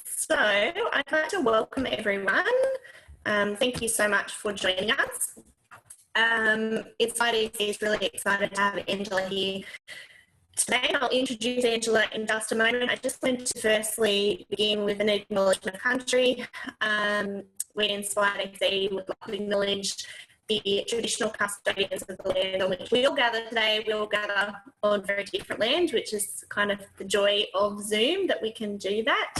So I'd like to welcome everyone. Thank you so much for joining us. It's IDC is really excited to have Angela here today. I'll introduce Angela in just a moment. I just want to firstly begin with an acknowledgement of country. We in IDC would like to acknowledge the traditional custodians of the land on which we all gather today. We all gather on very different land, which is kind of the joy of Zoom, that we can do that.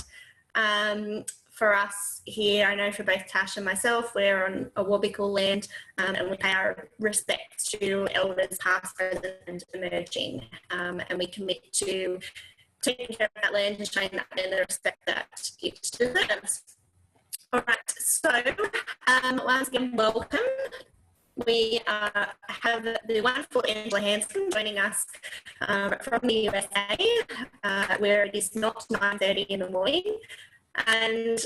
For us here, I know for both Tash and myself, we're on a Wabikal land, and we pay our respects to elders past, present and emerging, and we commit to taking care of that land and showing that land the respect that it deserves. All right, so once again, welcome. We have the wonderful Angela Hanscom joining us from the USA, where it is not 9:30 in the morning. And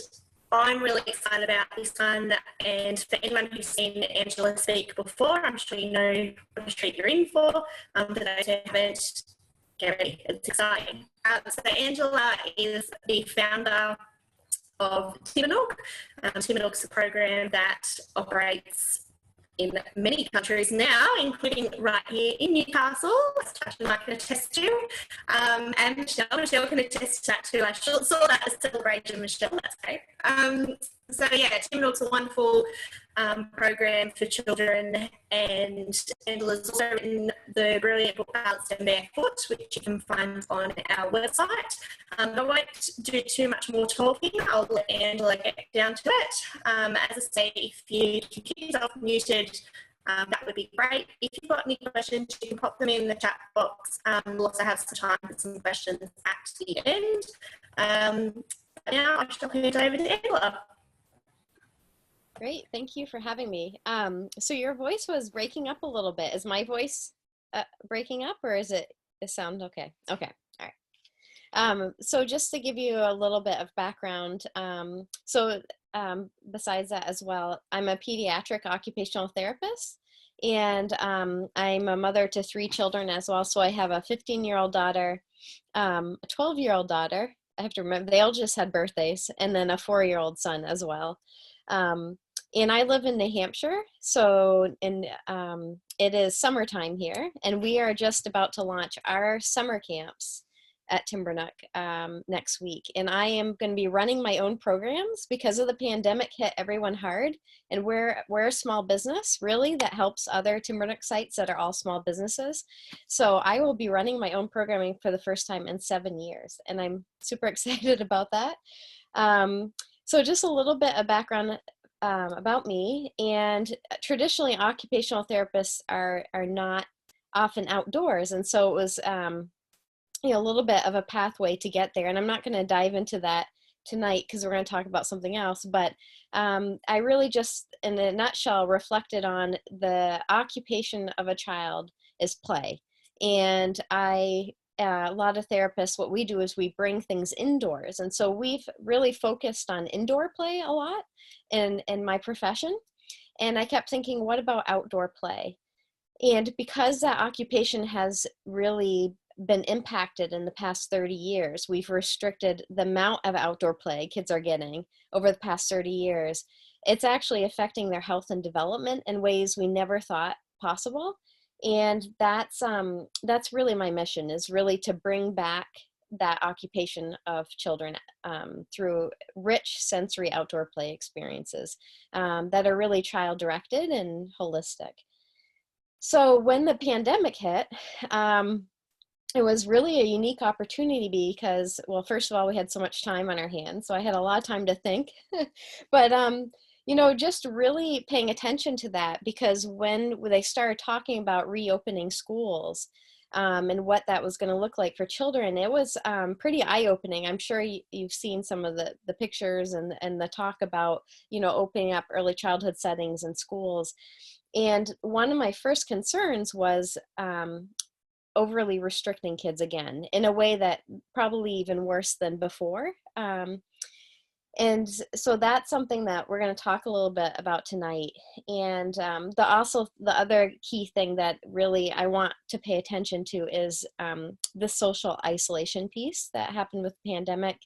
I'm really excited about this one. And for anyone who's seen Angela speak before, I'm sure you know what street you're in for. For those who haven't, get ready, it's exciting. So Angela is the founder of Timbernook. Timbernook's a program that operates in many countries now, including right here in Newcastle, as Tash and I can attest to, and Michelle can attest to that too. I saw that as a celebration, Michelle, that's great. So yeah, Timbernook's a wonderful program for children, and Angela's also written the brilliant book Balanced and Barefoot, which you can find on our website. I won't do too much more talking. I'll let Angela get down to it. As I say, if you can keep yourself muted, that would be great. If you've got any questions, you can pop them in the chat box. We'll also have some time for some questions at the end. Now I shall hand over to Angela. Great, thank you for having me. So your voice was breaking up a little bit. Is my voice breaking up, or is it sound okay? Okay, all right. So just to give you a little bit of background, besides that as well, I'm a pediatric occupational therapist, and I'm a mother to 3 children as well. So I have a 15-year-old daughter, a 12-year-old daughter. I have to remember, they all just had birthdays, and then a 4-year-old son as well. And I live in New Hampshire, so it is summertime here, and we are just about to launch our summer camps at Timbernook next week. And I am going to be running my own programs because of the pandemic hit everyone hard, and we're a small business really that helps other Timbernook sites that are all small businesses. So I will be running my own programming for the first time in 7 years, and I'm super excited about that. So just a little bit of background about me. And traditionally, occupational therapists are not often outdoors, and so it was a little bit of a pathway to get there. And I'm not going to dive into that tonight because we're going to talk about something else. But I really just, in a nutshell, reflected on the occupation of a child is play, and a lot of therapists, what we do is we bring things indoors. And so we've really focused on indoor play a lot in my profession. And I kept thinking, what about outdoor play? And because that occupation has really been impacted in the past 30 years, we've restricted the amount of outdoor play kids are getting over the past 30 years. It's actually affecting their health and development in ways we never thought possible. And that's really my mission, is really to bring back that occupation of children through rich sensory outdoor play experiences that are really child-directed and holistic. So when the pandemic hit, it was really a unique opportunity because, well, first of all, we had so much time on our hands, so I had a lot of time to think. But just really paying attention to that, because when they started talking about reopening schools and what that was going to look like for children, it was pretty eye-opening. I'm sure you've seen some of the pictures and the talk about, opening up early childhood settings in schools. And one of my first concerns was overly restricting kids again in a way that probably even worse than before. And so that's something that we're going to talk a little bit about tonight. And the other key thing that really I want to pay attention to is the social isolation piece that happened with the pandemic.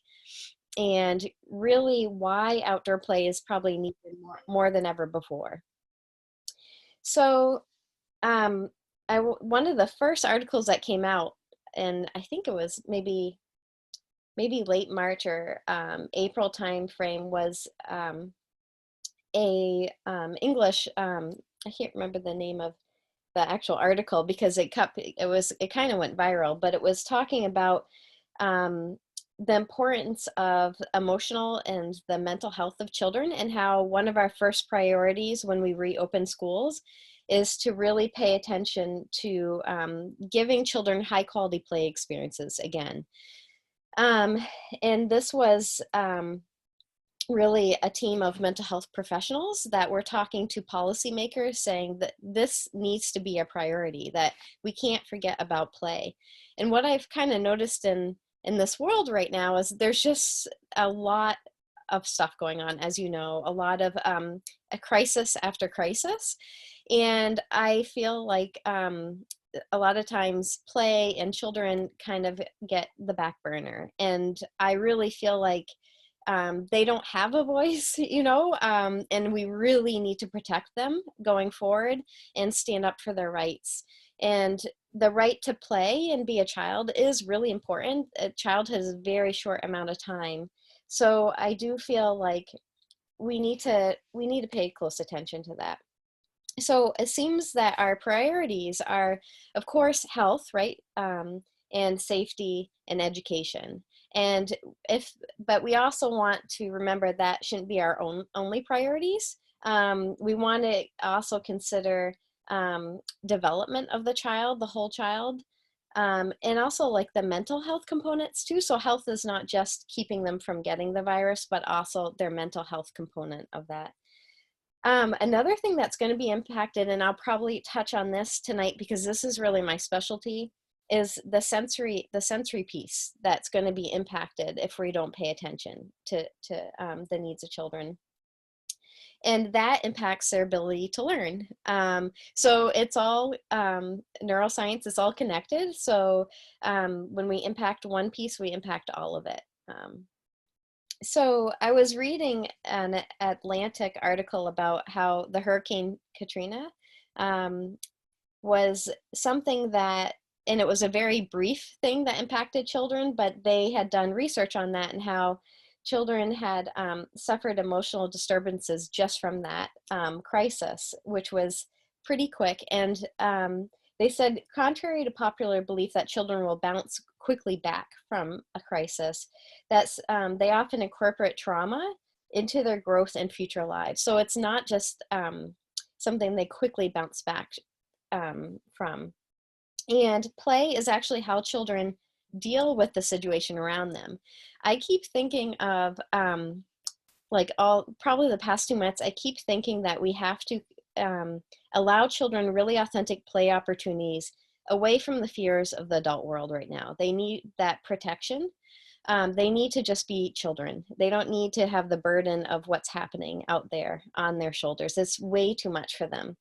and really why outdoor play is probably needed more than ever before. So one of the first articles that came out, and I think it was maybe late March or April timeframe, was a English, I can't remember the name of the actual article because it kind of went viral, but it was talking about the importance of emotional and the mental health of children, and how one of our first priorities when we reopen schools is to really pay attention to giving children high quality play experiences again. And this was really a team of mental health professionals that were talking to policymakers, saying that this needs to be a priority, that we can't forget about play. And what I've kind of noticed in this world right now is there's just a lot of stuff going on, as you know, a lot of a crisis after crisis. And I feel like a lot of times play and children kind of get the back burner. And I really feel like they don't have a voice, you know, and we really need to protect them going forward and stand up for their rights. And the right to play and be a child is really important. A child has a very short amount of time. So I do feel like we need to pay close attention to that. So it seems that our priorities are, of course, health, right? And safety and education. And but we also want to remember that shouldn't be our only priorities. We want to also consider development of the child, the whole child, and also like the mental health components too. So health is not just keeping them from getting the virus, but also their mental health component of that. Another thing that's going to be impacted, and I'll probably touch on this tonight because this is really my specialty, is the sensory piece that's going to be impacted if we don't pay attention to the needs of children. And that impacts their ability to learn. So it's all neuroscience, it's all connected. So when we impact one piece, we impact all of it. So I was reading an Atlantic article about how the Hurricane Katrina was something that, and it was a very brief thing that impacted children, but they had done research on that and how children had suffered emotional disturbances just from that crisis, which was pretty quick. And they said, contrary to popular belief that children will bounce quickly back from a crisis, that's they often incorporate trauma into their growth and future lives. So it's not just something they quickly bounce back from. And play is actually how children deal with the situation around them. I keep thinking of probably the past 2 months, I keep thinking that we have to allow children really authentic play opportunities away from the fears of the adult world right now. They need that protection. They need to just be children. They don't need to have the burden of what's happening out there on their shoulders. It's way too much for them.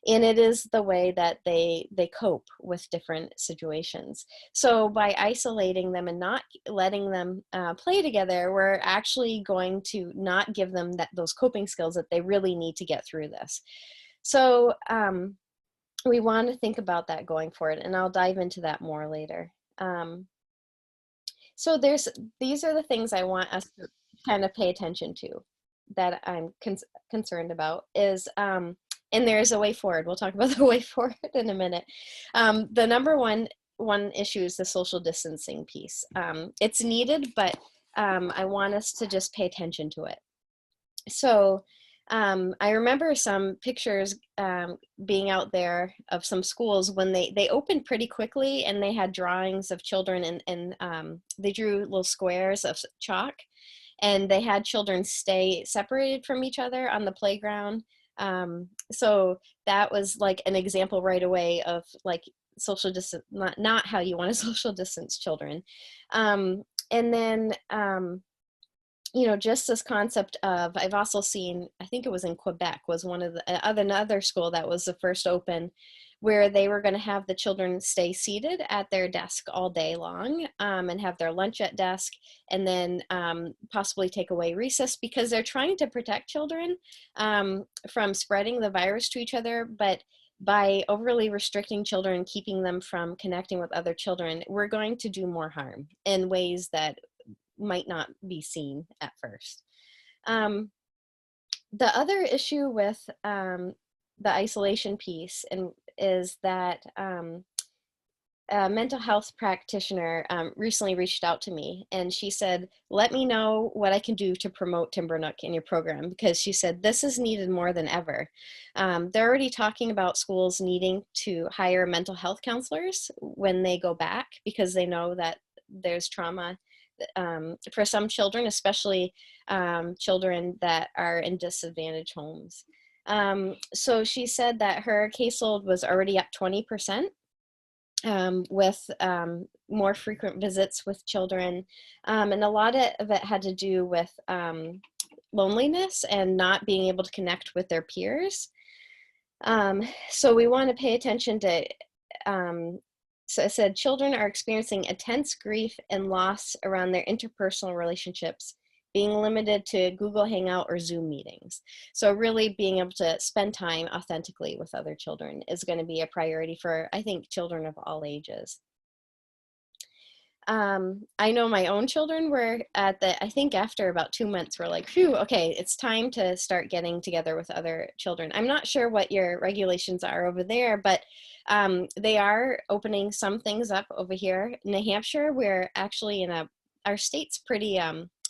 And it is the way that they cope with different situations. So by isolating them and not letting them play together, we're actually going to not give them those coping skills that they really need to get through this. So we want to think about that going forward, and I'll dive into that more later. So these are the things I want us to kind of pay attention to that I'm concerned about is, and there's a way forward. We'll talk about the way forward in a minute. The number one issue is the social distancing piece. It's needed, but I want us to just pay attention to it. So I remember some pictures being out there of some schools when they opened pretty quickly, and they had drawings of children, and they drew little squares of chalk, and they had children stay separated from each other on the playground. So that was like an example right away of like social distance, not how you want to social distance children. And then you know, just this concept of, I've also seen, I think it was in Quebec, was one of the, another school that was the first open, where they were going to have the children stay seated at their desk all day long, and have their lunch at desk, and then possibly take away recess, because they're trying to protect children from spreading the virus to each other. But by overly restricting children, keeping them from connecting with other children, we're going to do more harm in ways that might not be seen at first. The other issue with the isolation piece is that a mental health practitioner recently reached out to me, and she said, let me know what I can do to promote Timbernook in your program, because she said this is needed more than ever. They're already talking about schools needing to hire mental health counselors when they go back, because they know that there's trauma for some children, especially children that are in disadvantaged homes. So she said that her caseload was already up 20%. With more frequent visits with children. And a lot of it had to do with loneliness and not being able to connect with their peers. So we want to pay attention to, so I said, children are experiencing intense grief and loss around their interpersonal relationships, being limited to Google Hangout or Zoom meetings. So really being able to spend time authentically with other children is going to be a priority for, I think, children of all ages. I know my own children were I think after about 2 months, we're like, phew, okay, it's time to start getting together with other children. I'm not sure what your regulations are over there, but they are opening some things up over here. In New Hampshire, we're actually our state's pretty,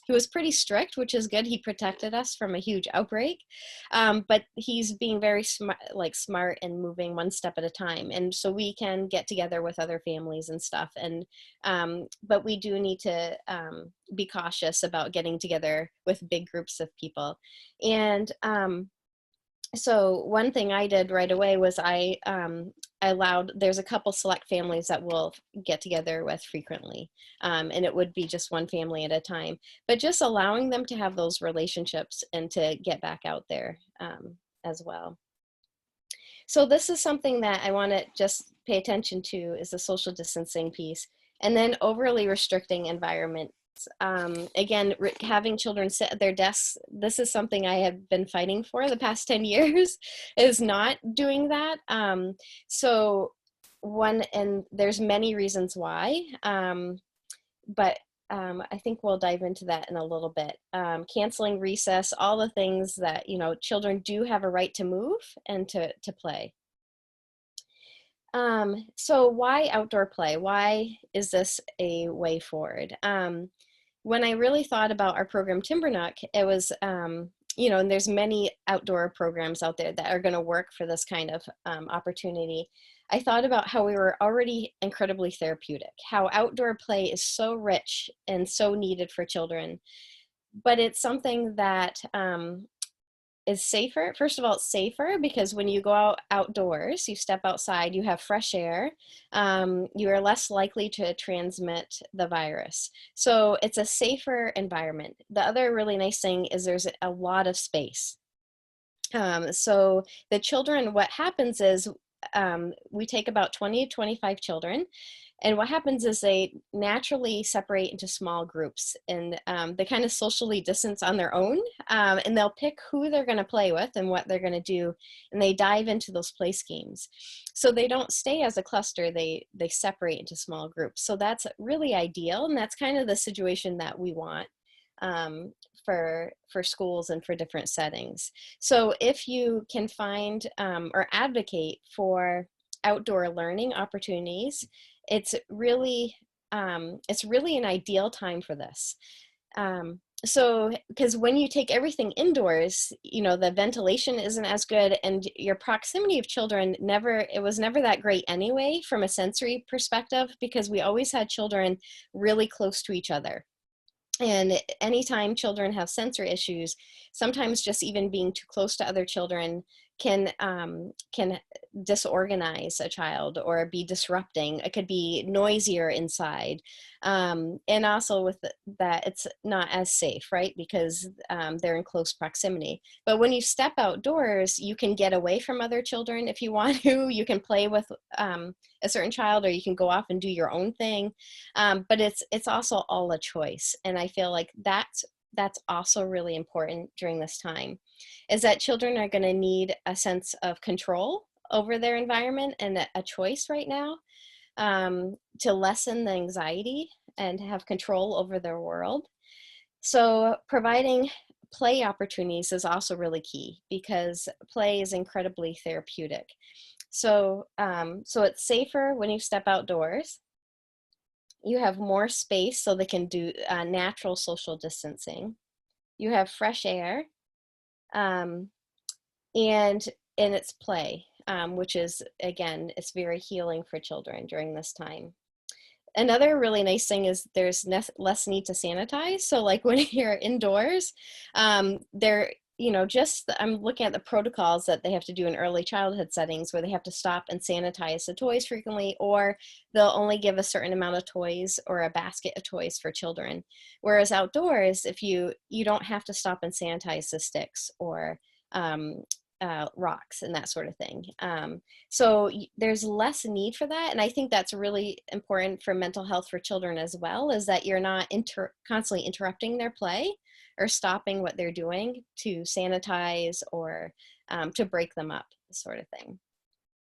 he was pretty strict, which is good. He protected us from a huge outbreak, but he's being very smart and moving one step at a time. And so we can get together with other families and stuff. And but we do need to be cautious about getting together with big groups of people. And so one thing I did right away was I allowed, there's a couple select families that we'll get together with frequently, and it would be just one family at a time, but just allowing them to have those relationships and to get back out there as well. So this is something that I want to just pay attention to, is the social distancing piece, and then overly restricting environment. Again, having children sit at their desks, this is something I have been fighting for the past 10 years, is not doing that. So and there's many reasons why, but I think we'll dive into that in a little bit. Canceling recess, all the things that, children do have a right to move and to play. So why outdoor play? Why is this a way forward? When I really thought about our program Timbernook, it was, and there's many outdoor programs out there that are going to work for this kind of opportunity. I thought about how we were already incredibly therapeutic, how outdoor play is so rich and so needed for children, but it's something that is safer. First of all, it's safer because when you go outdoors, you step outside, you have fresh air, you are less likely to transmit the virus. So it's a safer environment. The other really nice thing is there's a lot of space. So the children, what happens is we take about 20 to 25 children, and what happens is they naturally separate into small groups, and they kind of socially distance on their own, and they'll pick who they're going to play with and what they're going to do, and they dive into those play schemes. So they don't stay as a cluster, they separate into small groups. So that's really ideal, and that's kind of the situation that we want for schools and for different settings. So if you can find or advocate for outdoor learning opportunities, it's really an ideal time for this. So, because when you take everything indoors, the ventilation isn't as good, and your proximity of children it was never that great anyway from a sensory perspective, because we always had children really close to each other. And anytime children have sensory issues, sometimes just even being too close to other children can disorganize a child or be disrupting. It could be noisier inside, and also with that, it's not as safe, right? Because they're in close proximity. But when you step outdoors, you can get away from other children if you want to. You can play with a certain child, or you can go off and do your own thing. But it's also all a choice, and I feel like that's also really important during this time, is that children are going to need a sense of control over their environment and a choice right now, to lessen the anxiety and have control over their world. So providing play opportunities is also really key, because play is incredibly therapeutic. So it's safer when you step outdoors. You have more space so they can do natural social distancing. You have fresh air, um, and it's play, which is, again, it's very healing for children during this time. Another really nice thing is there's less need to sanitize. So like when you're indoors, there, just I'm looking at the protocols that they have to do in early childhood settings, where they have to stop and sanitize the toys frequently, or they'll only give a certain amount of toys or a basket of toys for children. Whereas outdoors, if you don't have to stop and sanitize the sticks or rocks and that sort of thing. So there's less need for that. And I think that's really important for mental health for children as well, is that you're not constantly interrupting their play or stopping what they're doing to sanitize or to break them up, sort of thing.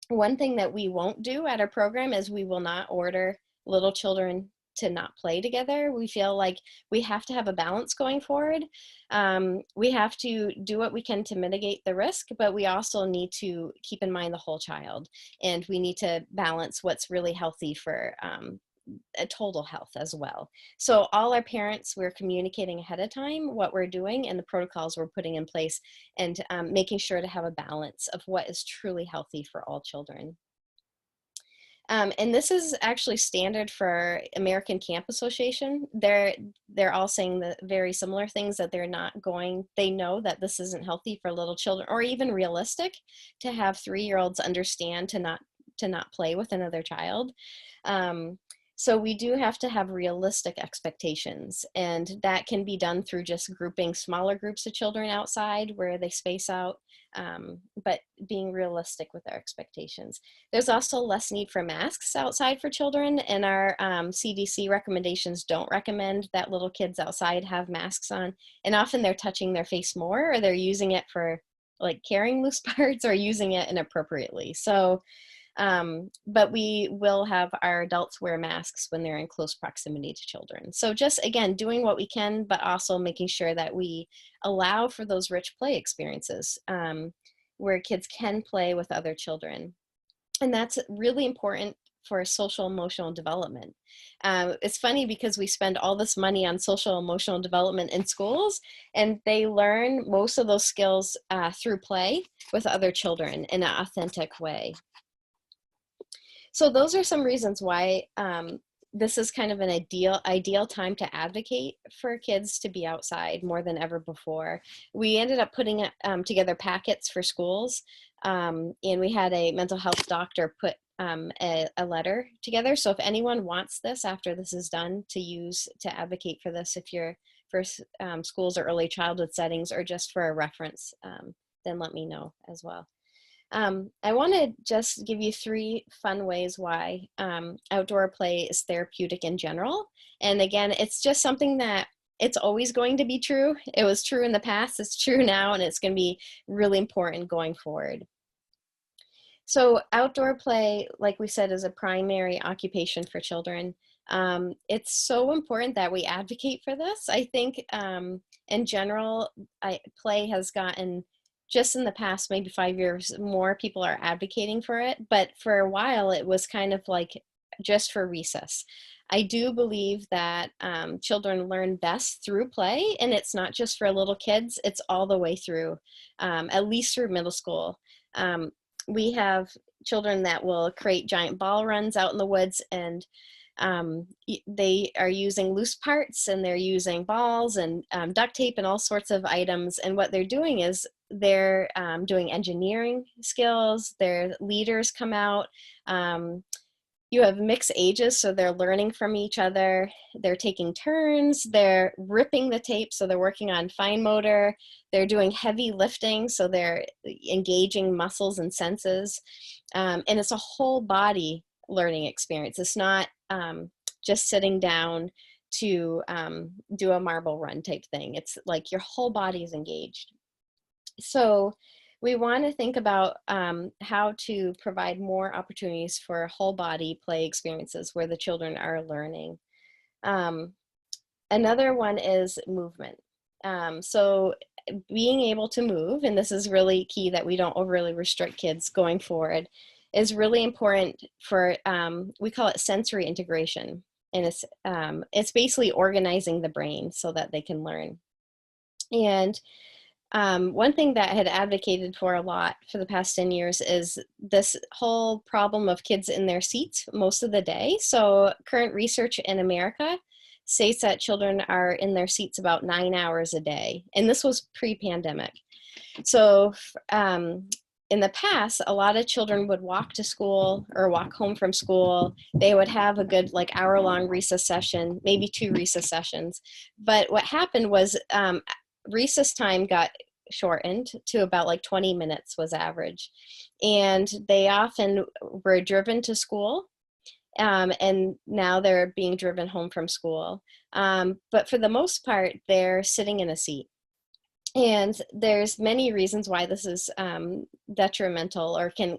One thing that we won't do at our program is we will not order little children to not play together. We feel like we have to have a balance going forward. We have to do what we can to mitigate the risk, but we also need to keep in mind the whole child, and we need to balance what's really healthy for a total health as well. So all our parents, we're communicating ahead of time what we're doing and the protocols we're putting in place, and making sure to have a balance of what is truly healthy for all children. And this is actually standard for American Camp Association. They're all saying the very similar things, that they know that this isn't healthy for little children, or even realistic to have 3-year-olds understand to not play with another child. So we do have to have realistic expectations, and that can be done through just grouping smaller groups of children outside where they space out, but being realistic with our expectations. There's also less need for masks outside for children, and our CDC recommendations don't recommend that little kids outside have masks on, and often they're touching their face more, or they're using it for like carrying loose parts, or using it inappropriately. So but we will have our adults wear masks when they're in close proximity to children. So just, again, doing what we can, but also making sure that we allow for those rich play experiences, where kids can play with other children. And that's really important for social emotional development. It's funny because we spend all this money on social emotional development in schools, and they learn most of those skills through play with other children in an authentic way. So those are some reasons why this is kind of an ideal time to advocate for kids to be outside more than ever before. We ended up putting together packets for schools, and we had a mental health doctor put a letter together. So if anyone wants this after this is done to use to advocate for this, if you're for schools or early childhood settings, or just for a reference, then let me know as well. I want to just give you 3 fun ways why outdoor play is therapeutic in general. And again, it's just something that it's always going to be true. It was true in the past, it's true now, and it's going to be really important going forward. So outdoor play, like we said, is a primary occupation for children. It's so important that we advocate for this. I think in general, play has gotten, just in the past maybe 5 years, more people are advocating for it, but for a while it was kind of like just for recess. I do believe that children learn best through play, and it's not just for little kids, it's all the way through, at least through middle school. We have children that will create giant ball runs out in the woods, and They are using loose parts, and they're using balls and duct tape and all sorts of items. And what they're doing is they're doing engineering skills. Their leaders come out. You have mixed ages, so they're learning from each other. They're taking turns. They're ripping the tape, so they're working on fine motor. They're doing heavy lifting, so they're engaging muscles and senses. And it's a whole body learning experience. It's not just sitting down to do a marble run type thing. It's like your whole body is engaged. So we want to think about how to provide more opportunities for whole body play experiences where the children are learning. Another one is movement. So being able to move, and this is really key that we don't overly restrict kids going forward, is really important for, we call it sensory integration. And it's basically organizing the brain so that they can learn. And one thing that I had advocated for a lot for the past 10 years is this whole problem of kids in their seats most of the day. So current research in America states that children are in their seats about 9 hours a day. And this was pre-pandemic. So in the past, a lot of children would walk to school or walk home from school. They would have a good like hour-long recess session, maybe 2 recess sessions. But what happened was recess time got shortened to about like 20 minutes was average. And they often were driven to school, and now they're being driven home from school. But for the most part, they're sitting in a seat. And there's many reasons why this is detrimental or can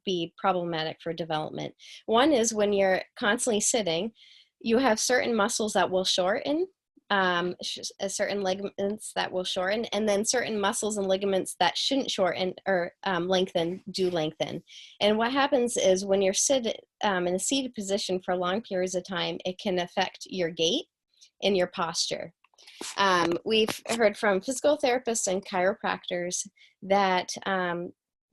be problematic for development. One is when you're constantly sitting, you have certain muscles that will shorten, certain ligaments that will shorten, and then certain muscles and ligaments that shouldn't shorten or lengthen do lengthen. And what happens is when you're in a seated position for long periods of time, it can affect your gait and your posture. We've heard from physical therapists and chiropractors that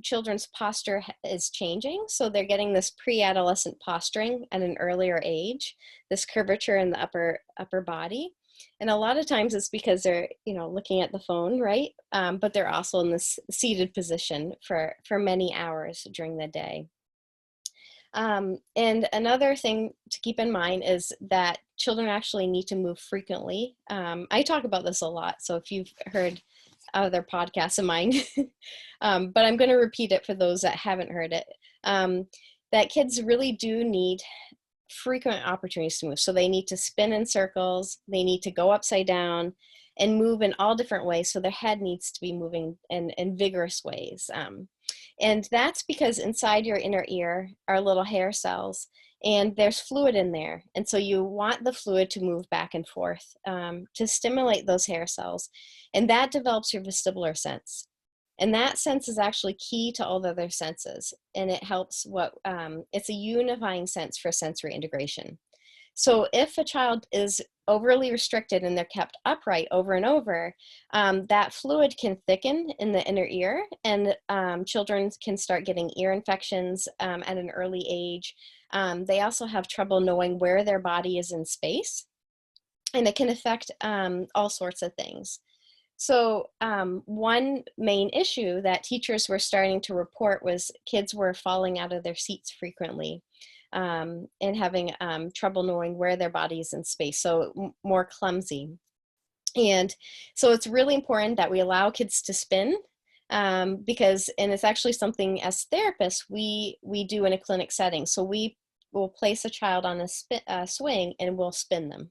children's posture is changing. So they're getting this pre-adolescent posturing at an earlier age, this curvature in the upper body. And a lot of times it's because they're, looking at the phone, right? But they're also in this seated position for many hours during the day. And another thing to keep in mind is that children actually need to move frequently. I talk about this a lot, so if you've heard other podcasts of mine, but I'm going to repeat it for those that haven't heard it, that kids really do need frequent opportunities to move. So they need to spin in circles, they need to go upside down and move in all different ways. So their head needs to be moving in vigorous ways. And that's because inside your inner ear are little hair cells, and there's fluid in there. And so you want the fluid to move back and forth to stimulate those hair cells. And that develops your vestibular sense. And that sense is actually key to all the other senses. And it helps it's a unifying sense for sensory integration. So if a child is overly restricted and they're kept upright over and over, that fluid can thicken in the inner ear, and children can start getting ear infections at an early age. They also have trouble knowing where their body is in space, and it can affect all sorts of things. So one main issue that teachers were starting to report was kids were falling out of their seats frequently. And having trouble knowing where their body is in space, so more clumsy. And so it's really important that we allow kids to spin and it's actually something as therapists we do in a clinic setting. So we will place a child on a swing and we'll spin them.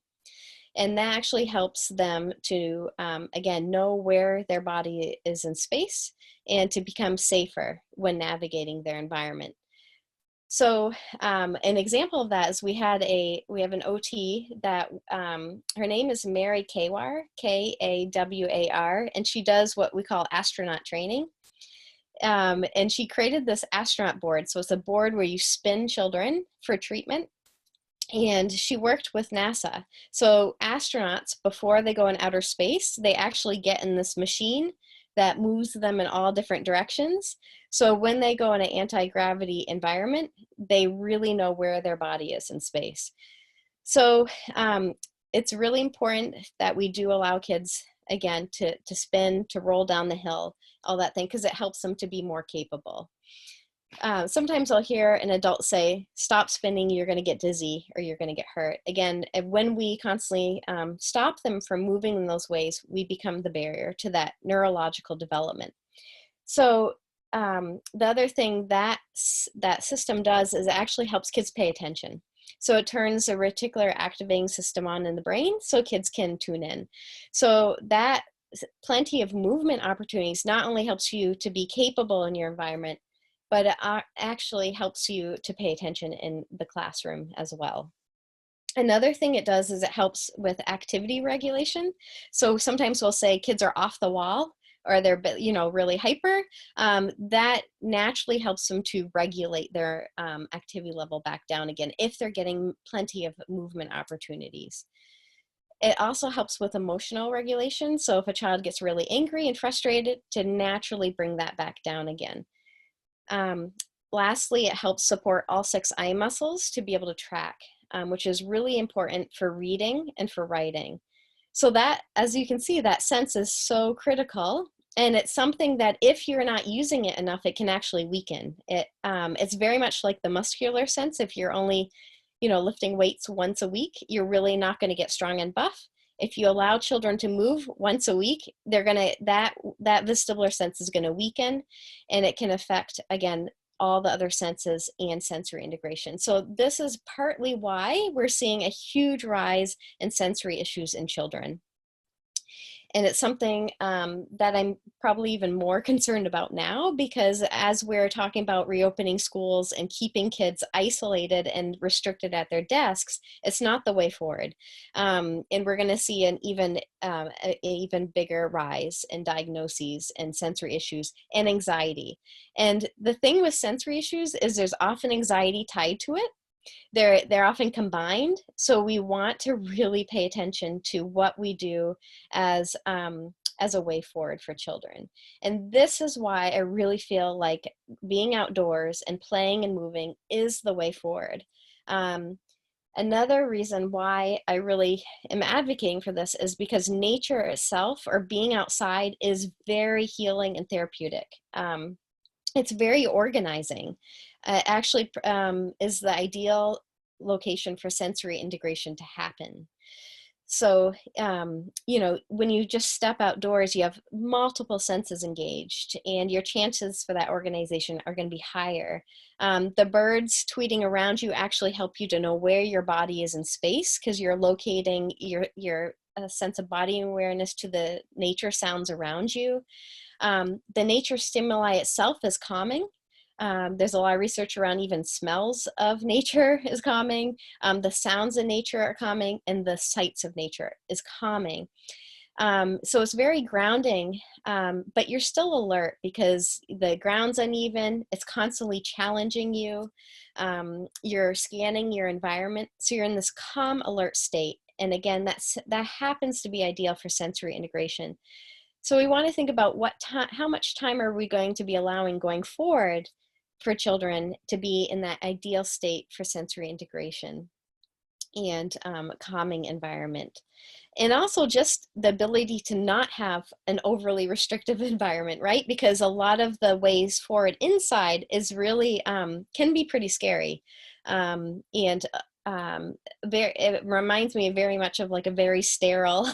And that actually helps them to, again, know where their body is in space and to become safer when navigating their environment. So an example of that is we have an OT that her name is Mary Kawar, Kawar, and she does what we call astronaut training. And she created this astronaut board. So it's a board where you spin children for treatment. And she worked with NASA. So astronauts, before they go in outer space, they actually get in this machine that moves them in all different directions. So when they go in an anti-gravity environment, they really know where their body is in space. So it's really important that we do allow kids, again, to spin, to roll down the hill, all that thing, because it helps them to be more capable. Sometimes I'll hear an adult say, stop spinning, you're going to get dizzy or you're going to get hurt. Again, when we constantly stop them from moving in those ways, we become the barrier to that neurological development. So the other thing that system does is it actually helps kids pay attention. So it turns a reticular activating system on in the brain so kids can tune in. So that plenty of movement opportunities not only helps you to be capable in your environment, but it actually helps you to pay attention in the classroom as well. Another thing it does is it helps with activity regulation. So sometimes we'll say kids are off the wall or they're, really hyper. That naturally helps them to regulate their activity level back down again if they're getting plenty of movement opportunities. It also helps with emotional regulation. So if a child gets really angry and frustrated, to naturally bring that back down again. Lastly, it helps support all 6 eye muscles to be able to track, which is really important for reading and for writing. So that, as you can see, that sense is so critical, and it's something that if you're not using it enough, it can actually weaken. It's very much like the muscular sense. If you're only, lifting weights once a week, you're really not going to get strong and buff. If you allow children to move once a week, they're gonna that vestibular sense is going to weaken, and it can affect, again, all the other senses and sensory integration. So this is partly why we're seeing a huge rise in sensory issues in children. And it's something that I'm probably even more concerned about now, because as we're talking about reopening schools and keeping kids isolated and restricted at their desks, it's not the way forward. And we're going to see an even bigger rise in diagnoses and sensory issues and anxiety. And the thing with sensory issues is there's often anxiety tied to it. They're often combined, so we want to really pay attention to what we do as a way forward for children. And this is why I really feel like being outdoors and playing and moving is the way forward. Another reason why I really am advocating for this is because nature itself, or being outside, is very healing and therapeutic. It's very organizing. Actually is the ideal location for sensory integration to happen. So, when you just step outdoors, you have multiple senses engaged, and your chances for that organization are going to be higher. The birds tweeting around you actually help you to know where your body is in space, because you're locating your sense of body awareness to the nature sounds around you. The nature stimuli itself is calming. There's a lot of research around even smells of nature is calming. The sounds of nature are calming, and the sights of nature is calming. So it's very grounding, but you're still alert because the ground's uneven. It's constantly challenging you. You're scanning your environment. So you're in this calm, alert state. And again, that happens to be ideal for sensory integration. So we want to think about how much time are we going to be allowing going forward for children to be in that ideal state for sensory integration and calming environment. And also just the ability to not have an overly restrictive environment, right? Because a lot of the ways forward inside is really, can be pretty scary. It reminds me very much of like a very sterile,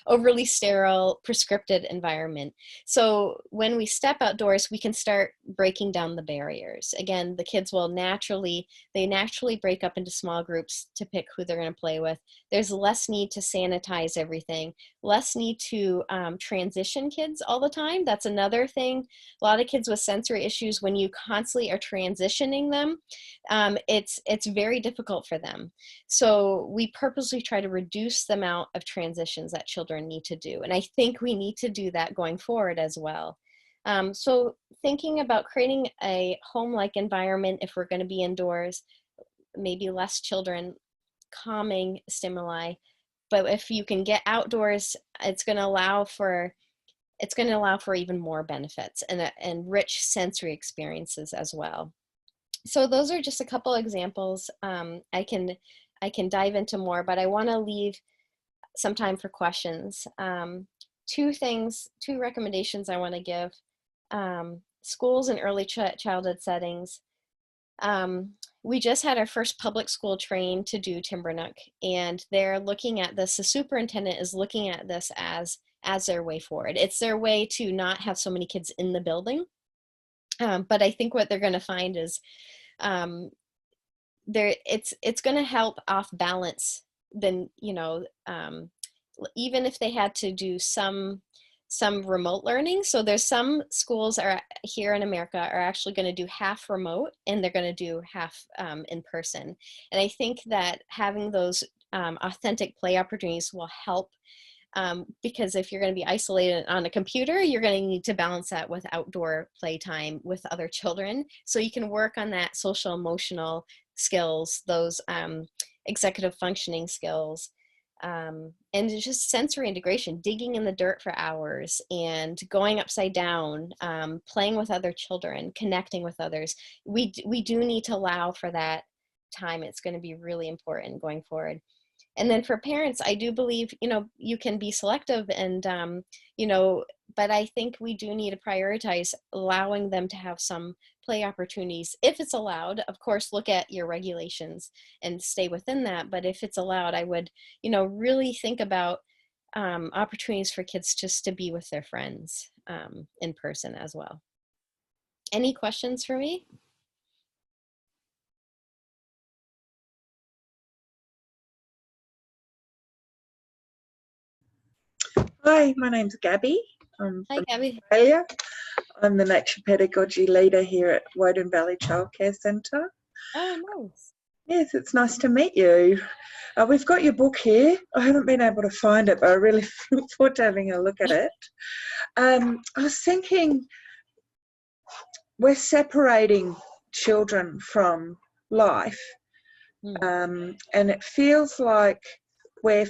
overly sterile, prescripted environment. So when we step outdoors, we can start breaking down the barriers. Again, the kids will naturally break up into small groups to pick who they're going to play with. There's less need to sanitize everything, less need to transition kids all the time. That's another thing. A lot of kids with sensory issues, when you constantly are transitioning them, it's very difficult for them. So we purposely try to reduce the amount of transitions that children need to do. And I think we need to do that going forward as well. So thinking about creating a home-like environment if we're going to be indoors, maybe less children, calming stimuli. But if you can get outdoors, it's going to allow for it's going to allow for even more benefits and rich sensory experiences as well. So those are just a couple examples. I can dive into more, but I want to leave some time for questions. Two recommendations I want to give. Schools and early childhood settings. We just had our first public school train to do Timbernook, and they're looking at this, the superintendent is looking at this as their way forward. It's their way to not have so many kids in the building. But I think what they're going to find is it's going to help off balance then, even if they had to do some remote learning. So there's some schools are here in America are actually going to do half remote, and they're going to do half in person. And I think that having those authentic play opportunities will help, because if you're going to be isolated on a computer, you're going to need to balance that with outdoor playtime with other children. So you can work on that social emotional skills, those executive functioning skills, and just sensory integration, digging in the dirt for hours and going upside down, playing with other children, connecting with others. We do need to allow for that time. It's going to be really important going forward. And then for parents, I do believe, you can be selective and, but I think we do need to prioritize allowing them to have some play opportunities. If it's allowed, of course, look at your regulations and stay within that. But if it's allowed, I would, really think about opportunities for kids just to be with their friends in person as well. Any questions for me? Hi, my name's Gabby. I'm Hi, from Gabby. Australia. I'm the nature pedagogy leader here at Woden Valley Childcare Centre. Oh, nice. Yes, it's nice to meet you. We've got your book here. I haven't been able to find it, but I really look forward to having a look at it. I was thinking, we're separating children from life, and it feels like we're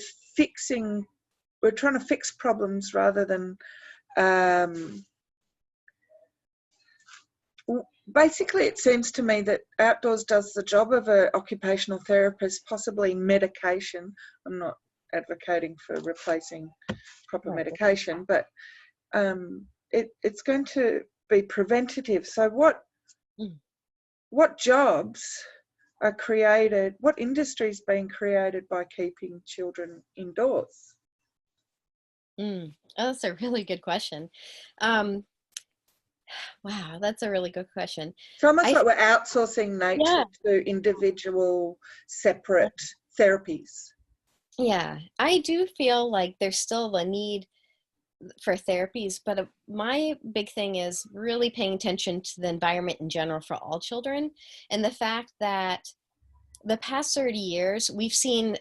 trying to fix problems rather than basically it seems to me that outdoors does the job of an occupational therapist, possibly medication. I'm not advocating for replacing proper medication, but it's going to be preventative. So what jobs are created, what industries being created by keeping children indoors? Oh, that's a really good question. Wow, that's a really good question. It's almost like we're outsourcing nature to individual, separate therapies. Yeah, I do feel like there's still a need for therapies, but my big thing is really paying attention to the environment in general for all children, and the fact that the past 30 years, we've seen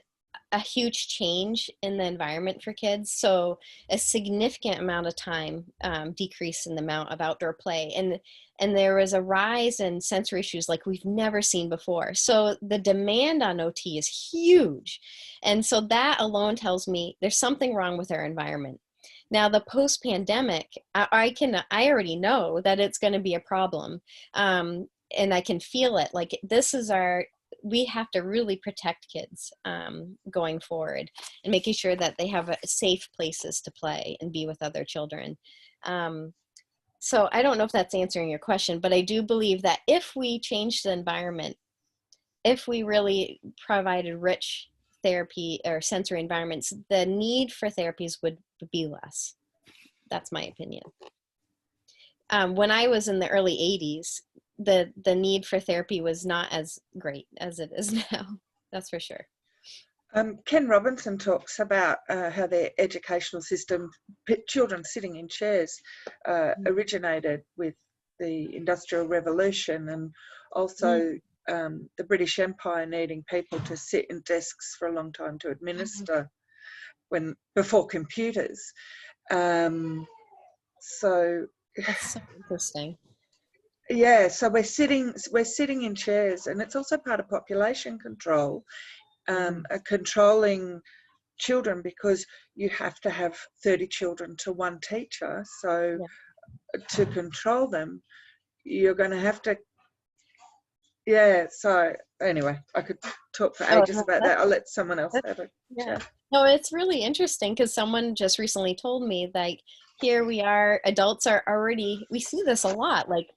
a huge change in the environment for kids. So a significant amount of time decrease in the amount of outdoor play. And there was a rise in sensory issues like we've never seen before. So the demand on OT is huge. And so that alone tells me there's something wrong with our environment. Now the post-pandemic, I already know that it's going to be a problem. And I can feel it. Like we have to really protect kids going forward and making sure that they have safe places to play and be with other children. So I don't know if that's answering your question, but I do believe that if we change the environment, if we really provided rich therapy or sensory environments, the need for therapies would be less. That's my opinion. When I was in the early 80s, the need for therapy was not as great as it is now. That's for sure. Ken Robinson talks about how their educational system, children sitting in chairs, originated with the Industrial Revolution, and also the British Empire needing people to sit in desks for a long time to administer before computers. So that's so interesting. Yeah, so we're sitting in chairs, and it's also part of population control, controlling children, because you have to have 30 children to one teacher. So to control them, you're going to have to, so anyway, I could talk for Oh, ages no, about that. I'll let someone else have a yeah. chat. No, it's really interesting because someone just recently told me, like, here we are, adults are already, we see this a lot, like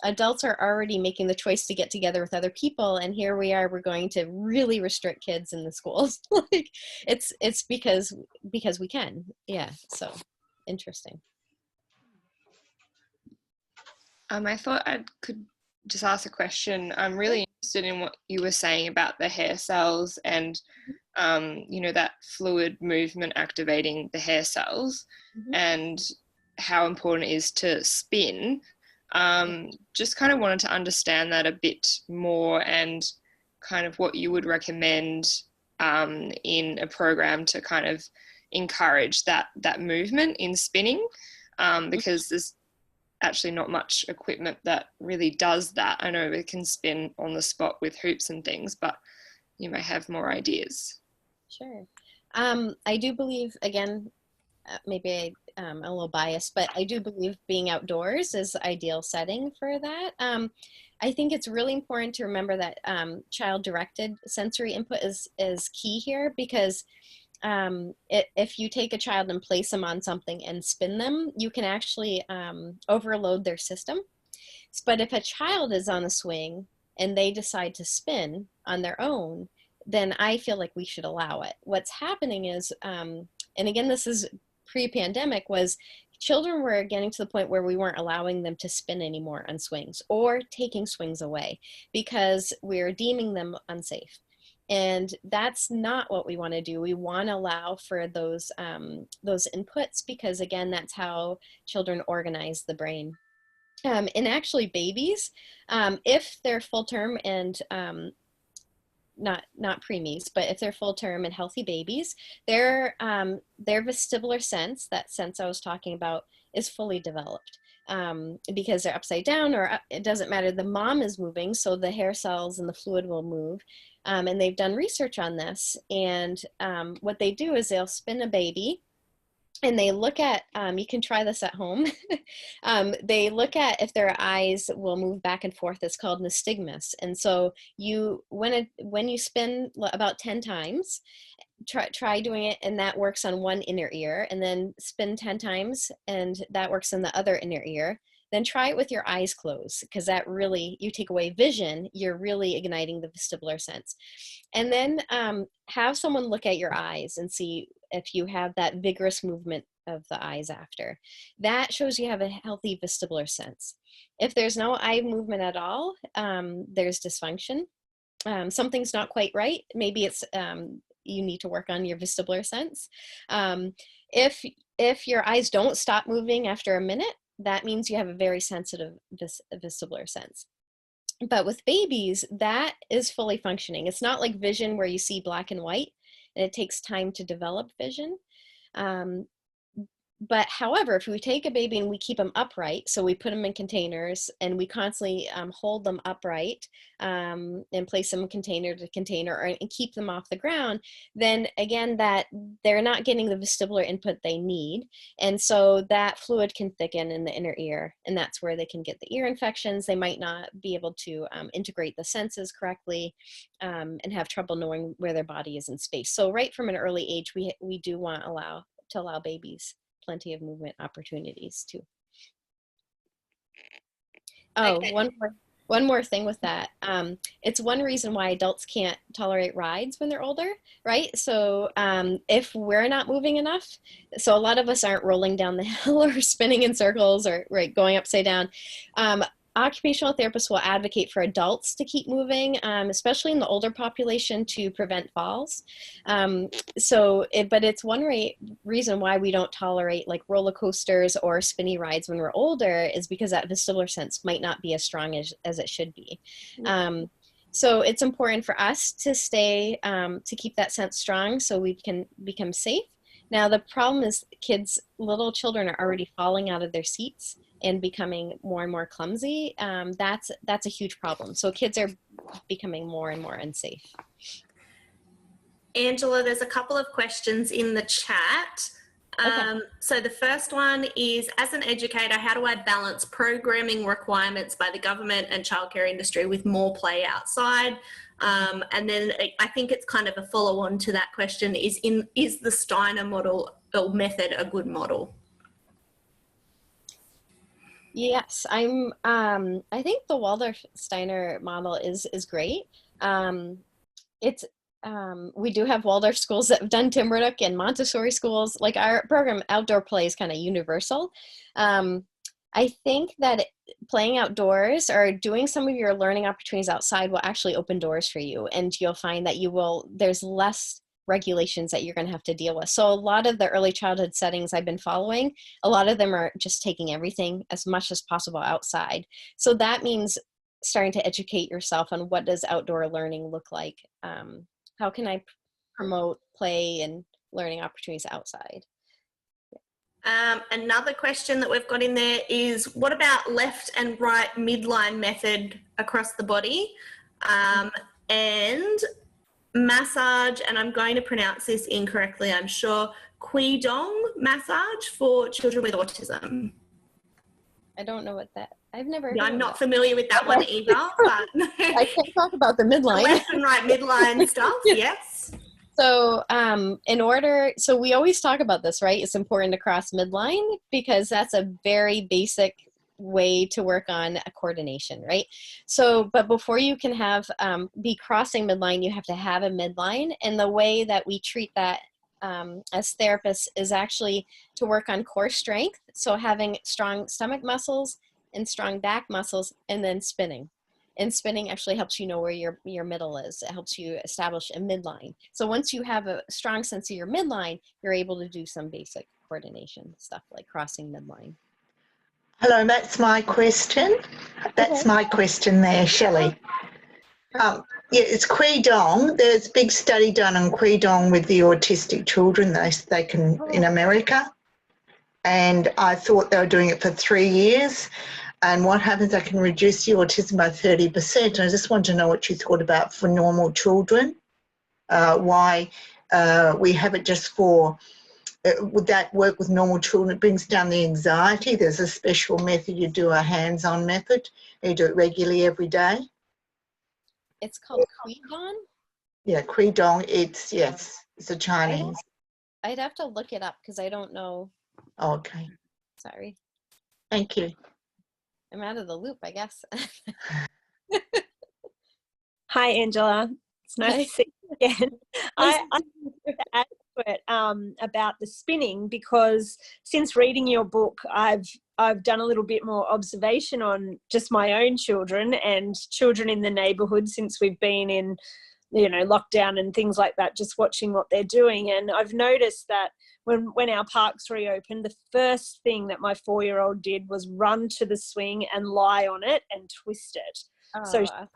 adults are already making the choice to get together with other people, and here we are, we're going to really restrict kids in the schools. Like, it's because we can. Yeah, so interesting. I thought I could just ask a question. I'm really interested in what you were saying about the hair cells and, you know, that fluid movement activating the hair cells and how important it is to spin. Just kind of wanted to understand that a bit more and kind of what you would recommend in a program to kind of encourage that movement in spinning, because there's actually not much equipment that really does that. I know it can spin on the spot with hoops and things, but you may have more ideas. Sure. I do believe, again, maybe I'm a little biased, but I do believe being outdoors is the ideal setting for that. I think it's really important to remember that child-directed sensory input is key here, because if you take a child and place them on something and spin them, you can actually overload their system. But if a child is on a swing and they decide to spin on their own, then I feel like we should allow it. What's happening is, and again, this is pre-pandemic, was children were getting to the point where we weren't allowing them to spin anymore on swings or taking swings away because we're deeming them unsafe. And that's not what we want to do. We want to allow for those inputs, because again, that's how children organize the brain. And actually babies, if they're full term and not preemies, but if they're full term and healthy babies, their vestibular sense, that sense I was talking about, is fully developed. Because they're upside down, or it doesn't matter, the mom is moving, so the hair cells and the fluid will move. And they've done research on this, and what they do is they'll spin a baby, and they look at, you can try this at home. They look at if their eyes will move back and forth. It's called nystagmus. And so when you spin about 10 times, try doing it, and that works on one inner ear, and then spin 10 times, and that works on the other inner ear. Then try it with your eyes closed, because that really, you take away vision, you're really igniting the vestibular sense. And then have someone look at your eyes and see if you have that vigorous movement of the eyes after. That shows you have a healthy vestibular sense. If there's no eye movement at all, there's dysfunction. Something's not quite right. Maybe it's you need to work on your vestibular sense. If your eyes don't stop moving after a minute, that means you have a very sensitive vestibular sense. But with babies, that is fully functioning. It's not like vision where you see black and white, and it takes time to develop vision. But however, if we take a baby and we keep them upright, so we put them in containers and we constantly hold them upright and place them container to container, and keep them off the ground, then again, that they're not getting the vestibular input they need. And so that fluid can thicken in the inner ear, and that's where they can get the ear infections. They might not be able to integrate the senses correctly, and have trouble knowing where their body is in space. So right from an early age, we do want to allow babies plenty of movement opportunities too. Oh, one more thing with that. It's one reason why adults can't tolerate rides when they're older, right? So if we're not moving enough, so a lot of us aren't rolling down the hill or spinning in circles or going upside down. Occupational therapists will advocate for adults to keep moving, especially in the older population, to prevent falls. But it's one reason why we don't tolerate like roller coasters or spinny rides when we're older, is because that vestibular sense might not be as strong as it should be. So it's important for us to to keep that sense strong so we can become safe. Now, the problem is little children are already falling out of their seats and becoming more and more clumsy. That's a huge problem. So kids are becoming more and more unsafe. Angela, there's a couple of questions in the chat. So the first one is, as an educator, how do I balance programming requirements by the government and childcare industry with more play outside? And then I think it's kind of a follow-on to that question, is the Steiner model or method a good model? Yes, I think the Waldorf Steiner model is great. It's we do have Waldorf schools that have done Timbrook and Montessori schools. Like our program, outdoor play is kind of universal. I think that playing outdoors or doing some of your learning opportunities outside will actually open doors for you, and you'll find that there's less regulations that you're going to have to deal with. So a lot of the early childhood settings I've been following, a lot of them are just taking everything as much as possible outside. So that means starting to educate yourself on what does outdoor learning look like. How can I promote play and learning opportunities outside? Another question that we've got in there is, what about left and right midline method across the body? And massage, and I'm going to pronounce this incorrectly, I'm sure, Qigong massage for children with autism. I don't know what that, I've never Yeah, heard I'm of not that. familiar with that one either, but I can't talk about the midline. left and right midline stuff, yes. So so we always talk about this, right? It's important to cross midline because that's a very basic way to work on a coordination, right? So, but before you can have, be crossing midline, you have to have a midline. And the way that we treat that as therapists is actually to work on core strength. So having strong stomach muscles and strong back muscles, and then spinning. And spinning actually helps you know where your middle is. It helps you establish a midline. So once you have a strong sense of your midline, you're able to do some basic coordination stuff like crossing midline. Hello, that's my question. That's my question there, Shelley. Yeah, it's Qigong. There's a big study done on Qigong with the autistic children they can in America. And I thought they were doing it for 3 years. And what happens, they can reduce the autism by 30%. And I just want to know what you thought about for normal children, why we have it just for, would that work with normal children? It brings down the anxiety. There's a special method. You do a hands-on method. You do it regularly every day. It's called Qigong? Yeah, Qigong. It's a Chinese. I'd have to look it up because I don't know. Oh, okay. Sorry. Thank you. I'm out of the loop, I guess. Hi, Angela. It's nice to see you again. I want to add to it about the spinning, because since reading your book, I've done a little bit more observation on just my own children and children in the neighbourhood since we've been in, lockdown and things like that, just watching what they're doing. And I've noticed that when our parks reopened, the first thing that my 4-year-old did was run to the swing and lie on it and twist it. Oh, so awesome.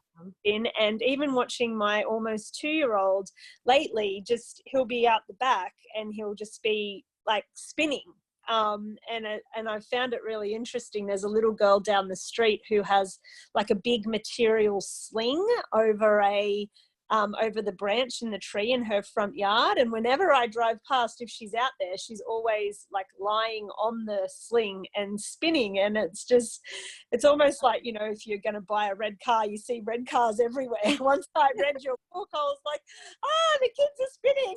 And even watching my almost 2-year-old lately, just he'll be out the back and he'll just be like spinning. And I found it really interesting. There's a little girl down the street who has like a big material sling over the branch in the tree in her front yard, and whenever I drive past, if she's out there, she's always like lying on the sling and spinning. And it's almost like, if you're going to buy a red car, you see red cars everywhere. Once I read your book, I was like, the kids are spinning.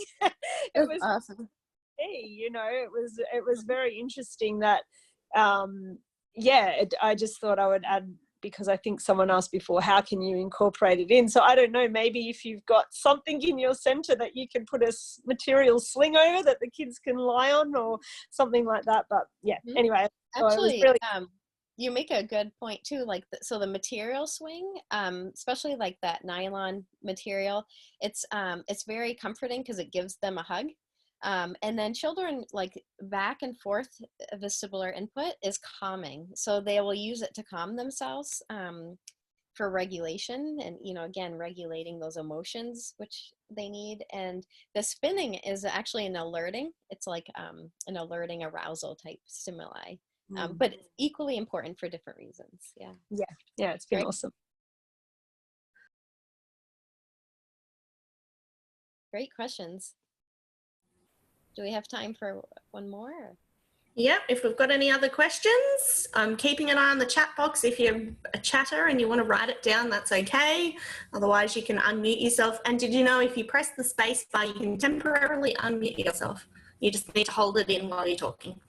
It was awesome. It was very interesting that I just thought I would add, because I think someone asked before, how can you incorporate it in? So I don't know, maybe if you've got something in your centre that you can put a material sling over that the kids can lie on or something like that. But anyway. Actually, you make a good point too. Like, so the material swing, especially like that nylon material, it's very comforting because it gives them a hug. And then children, like, back and forth vestibular input is calming. So they will use it to calm themselves for regulation and, again, regulating those emotions, which they need. And the spinning is actually an alerting. It's like an alerting arousal type stimuli, but equally important for different reasons. Yeah. Yeah, it's been awesome. Great questions. Do we have time for one more? Yeah, if we've got any other questions, I'm keeping an eye on the chat box. If you're a chatter and you want to write it down, that's okay. Otherwise, you can unmute yourself. And did you know if you press the space bar, you can temporarily unmute yourself? You just need to hold it in while you're talking.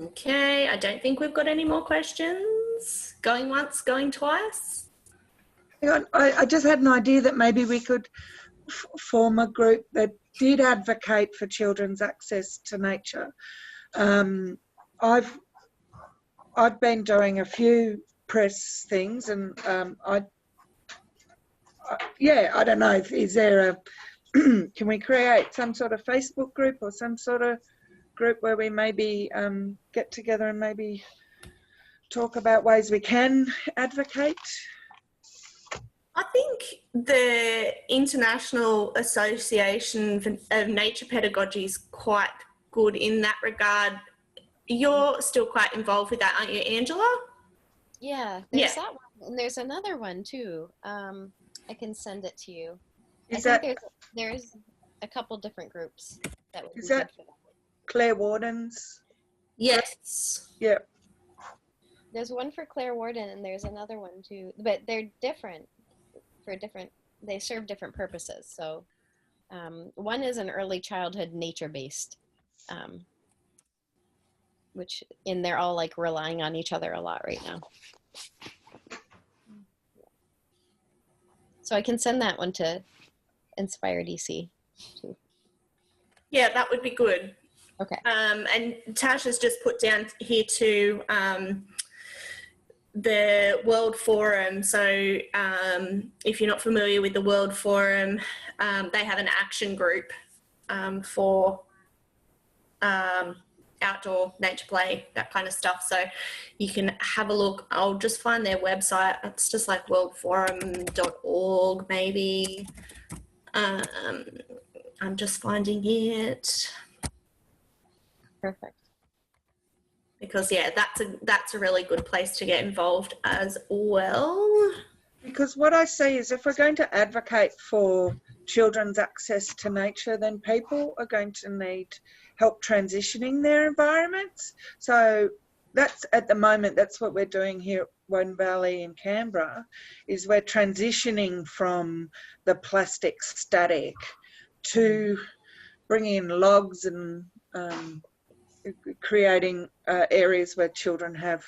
Okay, I don't think we've got any more questions. Going once, going twice. Hang on, I just had an idea that maybe we could form a group that did advocate for children's access to nature. I've been doing a few press things, and yeah, I don't know. Is there a can we create some sort of Facebook group or some sort of group where we maybe get together and maybe talk about ways we can advocate? I think the International Association of Nature Pedagogy is quite good in that regard. You're still quite involved with that, aren't you, Angela? Yeah, there's that one, and there's another one too. I can send it to you. There's a couple different groups that would be good for that. Claire Warden's? Yes. Yeah. There's one for Claire Warden, and there's another one too, but they're different they serve different purposes. So one is an early childhood nature-based, and they're all like relying on each other a lot right now. So I can send that one to Inspire DC too. Yeah, that would be good. Okay. And Tasha's just put down here too the World Forum. So if you're not familiar with the World Forum, they have an action group for outdoor nature play, that kind of stuff. So you can have a look. I'll just find their website. It's just like worldforum.org maybe. I'm just finding it. Perfect. Because yeah, that's a really good place to get involved as well. Because what I see is if we're going to advocate for children's access to nature, then people are going to need help transitioning their environments. So that's at the moment, that's what we're doing here at Woden Valley in Canberra, is we're transitioning from the plastic static to bringing in logs and creating areas where children have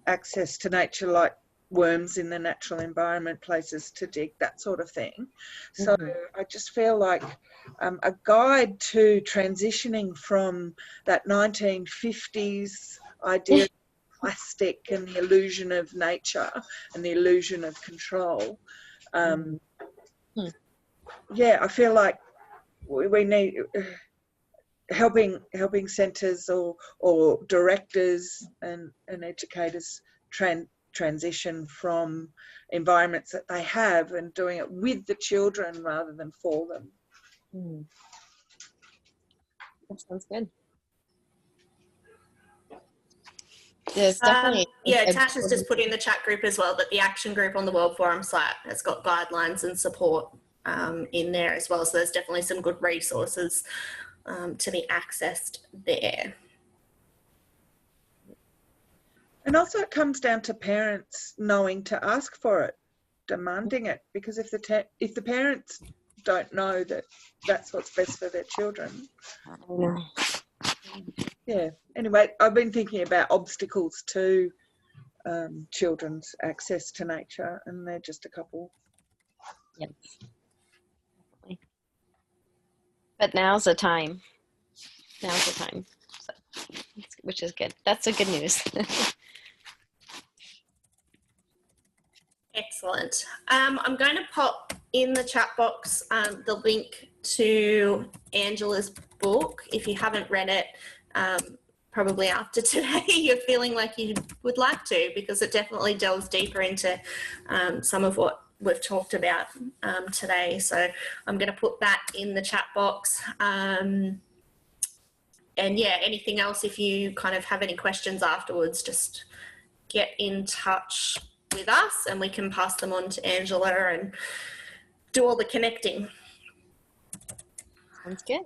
access to nature, like worms in the natural environment, places to dig, that sort of thing. So I just feel like a guide to transitioning from that 1950s idea of plastic and the illusion of nature and the illusion of control. Yeah, I feel like we need helping centres or directors and educators transition from environments that they have and doing it with the children rather than for them. That sounds good. There's definitely Tasha's just put in the chat group as well that the action group on the World Forum site has got guidelines and support in there as well. So there's definitely some good resources to be accessed there. And also it comes down to parents knowing to ask for it, demanding it, because if the parents don't know that that's what's best for their children. Yeah, anyway, I've been thinking about obstacles to children's access to nature, and they're just a couple. Yep. But now's the time. Now's the time, so, which is good. That's the good news. Excellent. I'm going to pop in the chat box the link to Angela's book. If you haven't read it, probably after today, you're feeling like you would like to, because it definitely delves deeper into some of what we've talked about today. So I'm going to put that in the chat box. yeah, anything else, if you kind of have any questions afterwards, just get in touch with us and we can pass them on to Angela and do all the connecting. Sounds good.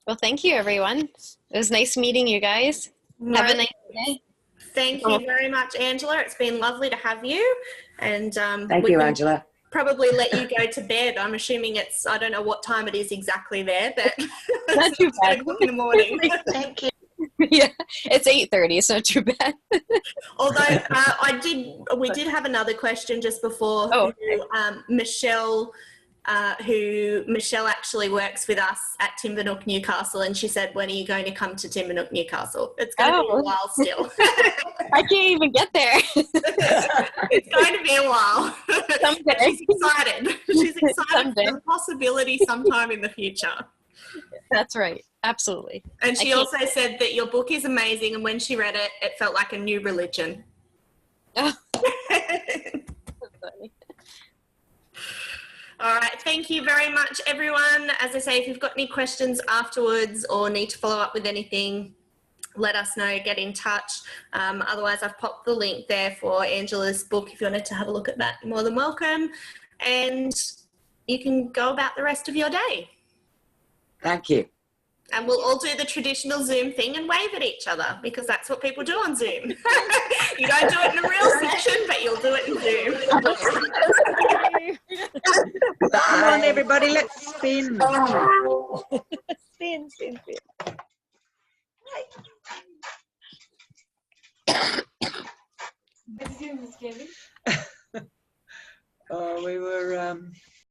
Well, thank you, everyone. It was nice meeting you guys. Have a nice day. Thank you very much, Angela. It's been lovely to have you. And thank you, Angela. Probably let you go to bed. I'm assuming it's, I don't know what time it is exactly there, but Not too bad. in the morning. Thank you. Yeah, it's 8:30. It's not too bad. Although we did have another question just before. Oh, Michelle actually works with us at Timbernook Newcastle, and she said, when are you going to come to Timbernook Newcastle? It's going to be a while still. I can't even get there. It's going to be a while. Someday. She's excited. She's excited Someday. for the possibility sometime in the future. That's right. Absolutely. And she also said that your book is amazing, and when she read it, it felt like a new religion. Oh. All right, thank you very much, everyone. As I say, if you've got any questions afterwards or need to follow up with anything, let us know, get in touch. Otherwise, I've popped the link there for Angela's book. If you wanted to have a look at that, you're more than welcome. And you can go about the rest of your day. Thank you. And we'll all do the traditional Zoom thing and wave at each other, because that's what people do on Zoom. You don't do it in a real session, but you'll do it in Zoom. Come on, everybody, let's spin. Spin, spin, spin. Oh, we were